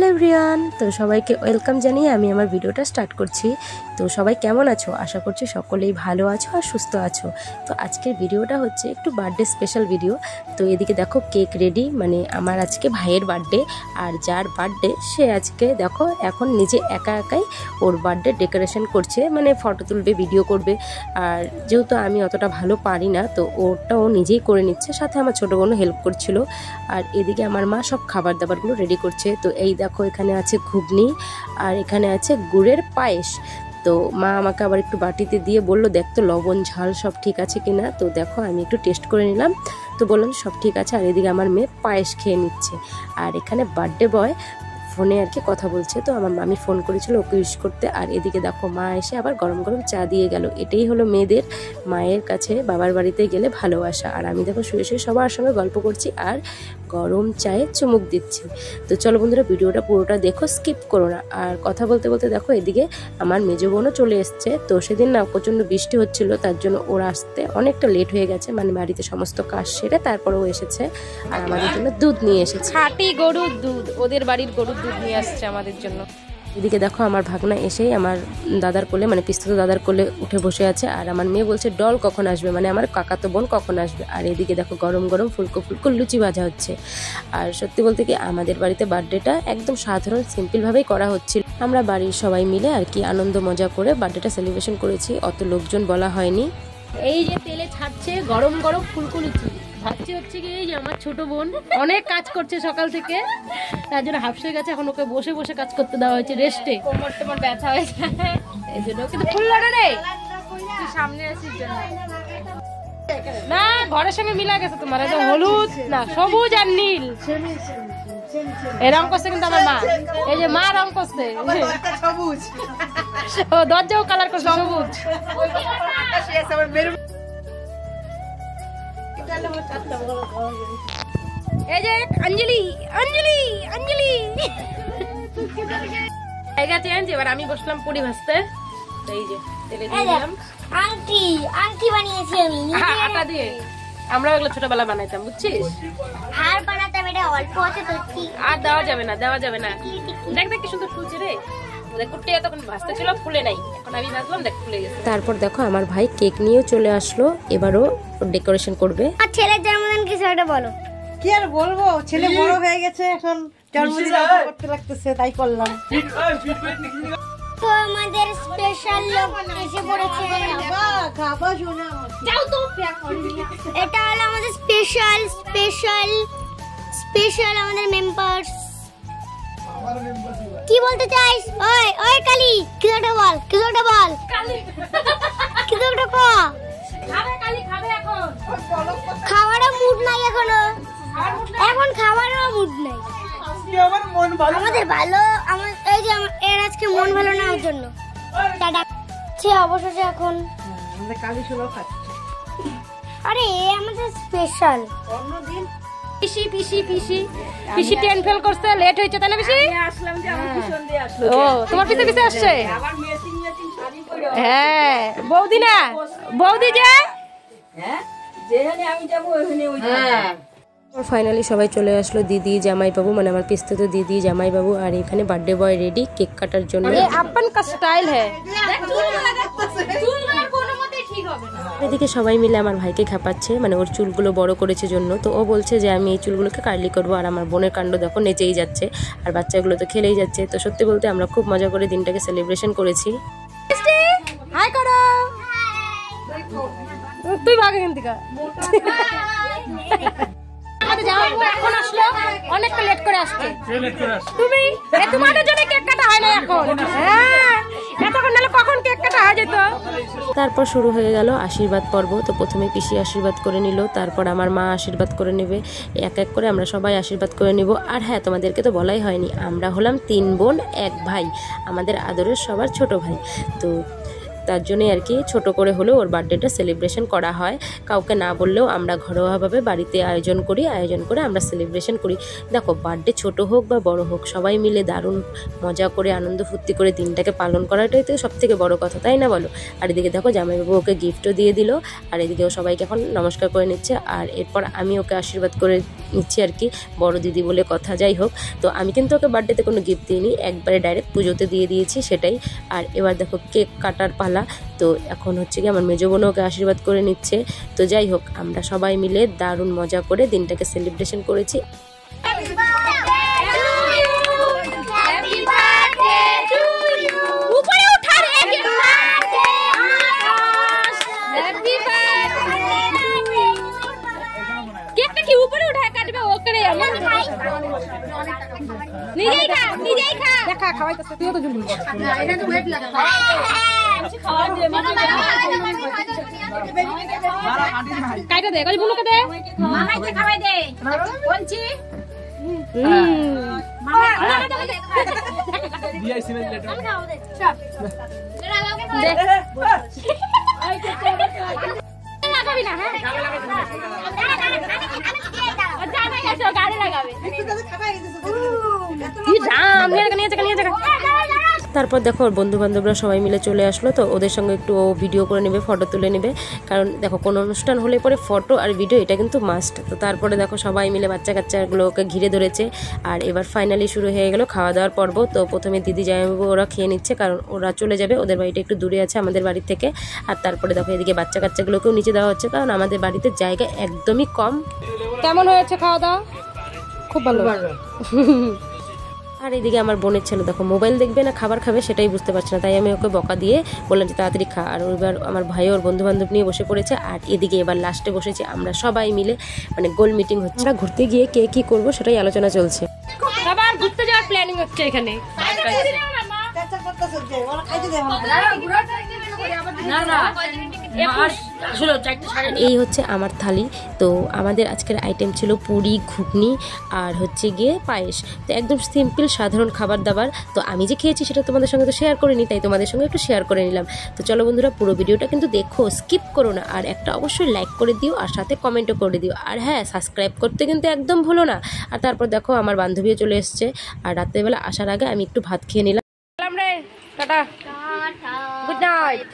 Hello everyone, তো সবাইকে welcome জানিয়ে আমি আমার ভিডিওটা স্টার্ট করছি। তো সবাই কেমন আছো? আশা করছি সকলেই ভালো আছো আর সুস্থ আছো। তো আজকের ভিডিওটা হচ্ছে একটু বার্থডে স্পেশাল ভিডিও। তো এদিকে দেখো কেক রেডি, মানে আমার আজকে ভাইয়ের বার্থডে। আর যার বার্থডে সে আজকে দেখো এখন নিজে একা একাই ওর বার্থডে ডেকোরেশন করছে, মানে ফটো তুলবে, ভিডিও করবে। আর যেহেতু আমি অতটা ভালো পারি না, তো ওটা ও নিজেই করে নিচ্ছে, সাথে আমার ছোটো বোনও হেল্প করছিল। আর এদিকে আমার মা সব খাবার দাবারগুলো রেডি করছে। তো এই দেখো এখানে আছে ঘুগনি আর এখানে আছে গুড়ের পায়েস। তো মা আমাকে আবার একটু বাটিতে দিয়ে বললো দেখ তো লবণ ঝাল সব ঠিক আছে কিনা। তো দেখো আমি একটু টেস্ট করে নিলাম, তো বললাম সব ঠিক আছে। আর এদিকে আমার মেয়ে পায়েস খেয়ে নিচ্ছে। আর এখানে বার্থডে বয় ফোনে আর কি কথা বলছে, তো আমার মামি ফোন করেছিল ওকে উইশ করতে। আর এদিকে দেখো মা এসে আবার গরম গরম চা দিয়ে গেল। এটাই হলো মেয়েদের মায়ের কাছে বাবার বাড়িতে গেলে ভালোবাসা। আর আমি দেখো শুয়ে শুয়ে সবার সঙ্গে গল্প করছি আর গরম চায়ে চুমুক দিচ্ছি। তো চলো বন্ধুরা ভিডিওটা পুরোটা দেখো, স্কিপ করো না। আর কথা বলতে বলতে দেখো এদিকে আমার মেজো বোনও চলে এসছে। তো সেদিন না প্রচণ্ড বৃষ্টি হচ্ছিল, তার জন্য ওরা আসতে অনেকটা লেট হয়ে গেছে, মানে বাড়িতে সমস্ত কাজ সেরে তারপরেও এসেছে। আর আমাদের জন্য দুধ নিয়ে এসেছে, খাঁটি গরুর দুধ, ওদের বাড়ির গরুর দুধ নিয়ে আসছে আমাদের জন্য। এদিকে দেখো আমার ভাগনা এসেই আমার দাদার কোলে, মানে পিস্তুত দাদার কোলে উঠে বসে আছে। আর আমার মেয়ে বলছে ডল কখন আসবে, মানে আমার কাকাতো বোন কখন আসবে। আর এদিকে দেখো গরম গরম ফুলকো ফুলকো লুচি ভাজা হচ্ছে। আর সত্যি বলতে কি আমাদের বাড়িতে বার্থডেটা একদম সাধারণ সিম্পলভাবেই করা হচ্ছিল। আমরা বাড়ির সবাই মিলে আর কি আনন্দ মজা করে বার্থডেটা সেলিব্রেশন করেছি, অত লোকজন বলা হয়নি। এই যে তেলে ছাড়ছে গরম গরম ফুলকো লুচি ভাজছে, হচ্ছে কি এই যে আমার ছোট বোন অনেক কাজ করছে সকাল থেকে, তার জন্য হাফসে গেছে। এখন ওকে বসে বসে কাজ করতে দেওয়া হয়েছে, রেস্টে। কোমর টোমর ব্যথা হয়েছে এই জন্য। কিন্তু ফুল লড়ে রে সামনে আসির জন্য না, ঘরের সঙ্গে মিলা গেছে তোমার, একদম হলুদ না সবুজ আর নীল এই রং করছে। কিন্তু আমার মা, এই যে মা রং করছে, ও দরজাও কালার করছে সবুজ। এই যে অঞ্জলি অঞ্জলি অঞ্জলি জায়গা চেঞ্জ। এবার আমি বসলাম পুরি ভাজতে। এই যে তেলে দিয়ে দিলাম আংটি, আংটি বানিয়েছি আমি আটা দিয়ে। আমরা ওগুলো ছোটবেলা বানাইতাম, বুঝছিস? আর বানাতাম, এটা অল্প আছে তো ঠিক। আর দেওয়া যাবে না, দেওয়া যাবে না। দেখ দেখ কি সুন্দর ফুলছে রে। কুটে তখন ভাজতে ছিল, ফুলে নাই, এখন আমি ভাজলাম, দেখ ফুলে গেছে। তারপর দেখো আমার ভাই কেক নিয়েও চলে আসলো, এবারও ডেকোরেশন করবে। আর ছেলের জন্মদিন কিছু একটা বলো। কি আর বলবো, ছেলে বড় হয়ে গেছে, এখন জন্মদিন করতে লাগতেছে, তাই করলাম। তো আমাদের স্পেশাল লোক এসে পড়েছে। খাবা শোনা যাও তো, এটা হলো আমাদের স্পেশাল স্পেশাল স্পেশাল আমাদের মেম্বারস। কি বলতে চাইস? ওই ওই কালি কিছু একটা বল, কিছু একটা বল, কিছু একটা কো। খাবে কালি, খাবে এখন। খাওয়ারও মুড নাই এখনো, এখন খাওয়ারও মুড নাই। আমাদের ভালো, আমার এই যে এর আজকে মন ভালো না, ওর জন্য সে অবশেষে এখন আমাদের কালি ছোলা খাচ্ছে। আরে আমাদের স্পেশাল অন্যদিন পিসি পিসি পিসি পিসি ট্রেন ফেল করছে, লেট হয়েছে তাই না পিসি? আসলাম যে আমার পিছন দিয়ে আসলো। ও তোমার পিছে পিছে আসছে? আবার ম্যাচিং ম্যাচিং শাড়ি পরে। হ্যাঁ বৌদি না, বৌদি যে হ্যাঁ যেখানে আমি যাব ওখানে ওই। হ্যাঁ ফাইনালি সবাই চলে আসলো, দিদি জামাইবাবু, মানে আমার পিস্তুত দিদি জামাইবাবু। আর এখানে বার্থডে বয় রেডি কেক কাটার জন্য। ये अपन का स्टाइल है। এদিকে সবাই মিলে আমার ভাইকে খাপাচ্ছে, মানে ওর চুলগুলো বড় করেছে জন্য। তো ও বলছে যে আমি এই চুলগুলোকে কার্লি করবো। আর আমার বোনের কাণ্ড দেখো, নেচেই যাচ্ছে আর বাচ্চাগুলো তো খেলেই যাচ্ছে। তো সত্যি বলতে আমরা খুব মজা করে দিনটাকে সেলিব্রেশন করেছি। हाय करो, তুই ভাগ এখান থেকে। এখন আসলো, অনেকটা লেট করে আসছে। তুমি তোমাদের জন্য কেক কাটা হয় না এখন? হ্যাঁ এতক্ষণ নাহলে কখন কেক কাটা হয়ে যেত। তারপর শুরু হয়ে গেল আশীর্বাদ পর্ব। তো প্রথমে পিসি আশীর্বাদ করে নিল, তারপর আমার মা আশীর্বাদ করে নেবে, এক এক করে আমরা সবাই আশীর্বাদ করে নিব। আর হ্যাঁ তোমাদেরকে তো বলাই হয়নি, আমরা হলাম 3 বোন 1 ভাই, আমাদের আদরের সবার ছোট ভাই। তো তার জন্যই আর কি ছোট করে হলেও ওর বার্থডেটা সেলিব্রেশন করা হয়। কাউকে না বললেও আমরা ঘরোয়াভাবে বাড়িতে আয়োজন করে আমরা সেলিব্রেশন করি। দেখো বার্থডে ছোট হোক বা বড় হোক সবাই মিলে দারুণ মজা করে আনন্দ ফুর্তি করে দিনটাকে পালন করাটাই তো সব থেকে বড় কথা, তাই না বলো? আর এদিকে দেখো জামাইবাবু ওকে গিফটও দিয়ে দিল, আর এদিকে ও সবাইকে এখন নমস্কার করে নিচ্ছে, আর এরপর আমি ওকে আশীর্বাদ করে নিচ্ছি আর কি, বড় দিদি বলে কথা। যাই হোক, তো আমি কিন্তু ওকে বার্থডেতে কোনো গিফট দিইনি, একবারে ডাইরেক্ট পুজোতে দিয়ে দিয়েছি সেটাই। আর এবার দেখো কেক কাটার পালা। তো এখন হচ্ছে কি আমার মেজো বোনও ওকে আশীর্বাদ করে নিচ্ছে। তো যাই হোক, আমরা সবাই মিলে দারুণ মজা করে দিনটাকে সেলিব্রেশন করেছি। কাইটা দে কই বুনুকে দে মামাইকে খাওয়াই দে বলছি মামা দিয়াই সিমেন্ট লেটার আমি খাওয়া দে সব দে লাগাবি না হ্যাঁ জামাই গেছে গাড়ি লাগাবে একটু দাদা খাওয়াই দিতেছ এই জাম নিয়ে যা তারপর দেখো ওর বন্ধু বান্ধবরা সবাই মিলে চলে আসলো, তো ওদের সঙ্গে একটু ও ভিডিও করে নেবে, ফটো তুলে নেবে, কারণ দেখো কোনো অনুষ্ঠান হলে পরে ফটো আর ভিডিও এটা কিন্তু মাস্ট। তো তারপরে দেখো সবাই মিলে বাচ্চা কাচ্চাগুলোকে ঘিরে ধরেছে, আর এবার ফাইনালি শুরু হয়ে গেল খাওয়া দাওয়ার পর্ব। তো প্রথমে দিদি জামাইবাবু ওরা খেয়ে নিচ্ছে, কারণ ওরা চলে যাবে, ওদের বাড়িটা একটু দূরে আছে আমাদের বাড়ি থেকে। আর তারপরে দেখো এদিকে বাচ্চা কাচ্চাগুলোকেও নিচে দেওয়া হচ্ছে, কারণ আমাদের বাড়িতে জায়গা একদমই কম। কেমন হয়েছে খাওয়া দাওয়া? খুব ভালো। আর এদিকে আমার বোনের ছেলে দেখো মোবাইল দেখবে না খাবার খাবে সেটাই বুঝতে পারছে না, তাই আমি ওকে বকা দিয়ে বললাম যে তাড়াতাড়ি খা। আর এবার আমার ভাই ওর বন্ধু বান্ধব নিয়ে বসে পড়েছে, আর এদিকে এবার লাস্টে বসেছি আমরা সবাই মিলে, মানে গোল মিটিং হচ্ছে। আমরা ঘুরতে গিয়ে কে কি করবো সেটাই আলোচনা চলছে। আবার ঘুরতে যাওয়ার প্ল্যানিং হচ্ছে এখানে। এই হচ্ছে আমার থালি। তো আমাদের আজকের আইটেম ছিল পুরি, ঘুগনি আর হচ্ছে গিয়ে পায়েস। তো একদম সিম্পল সাধারণ খাবার দাবার। তো আমি যে খেয়েছি সেটা তোমাদের সঙ্গে তো শেয়ার করিনি, তাই তোমাদের সঙ্গে একটু শেয়ার করে নিলাম। তো চলো বন্ধুরা, পুরো ভিডিওটা কিন্তু দেখো, স্কিপ করো না, আর একটা অবশ্যই লাইক করে দিও, আর সাথে কমেন্টও করে দিও, আর হ্যাঁ সাবস্ক্রাইব করতে কিন্তু একদম ভুলো না। আর তারপর দেখো আমার বান্ধবীও চলে এসছে, আর রাত্রেবেলা আসার আগে আমি একটু ভাত খেয়ে নিলাম। Tata, good night.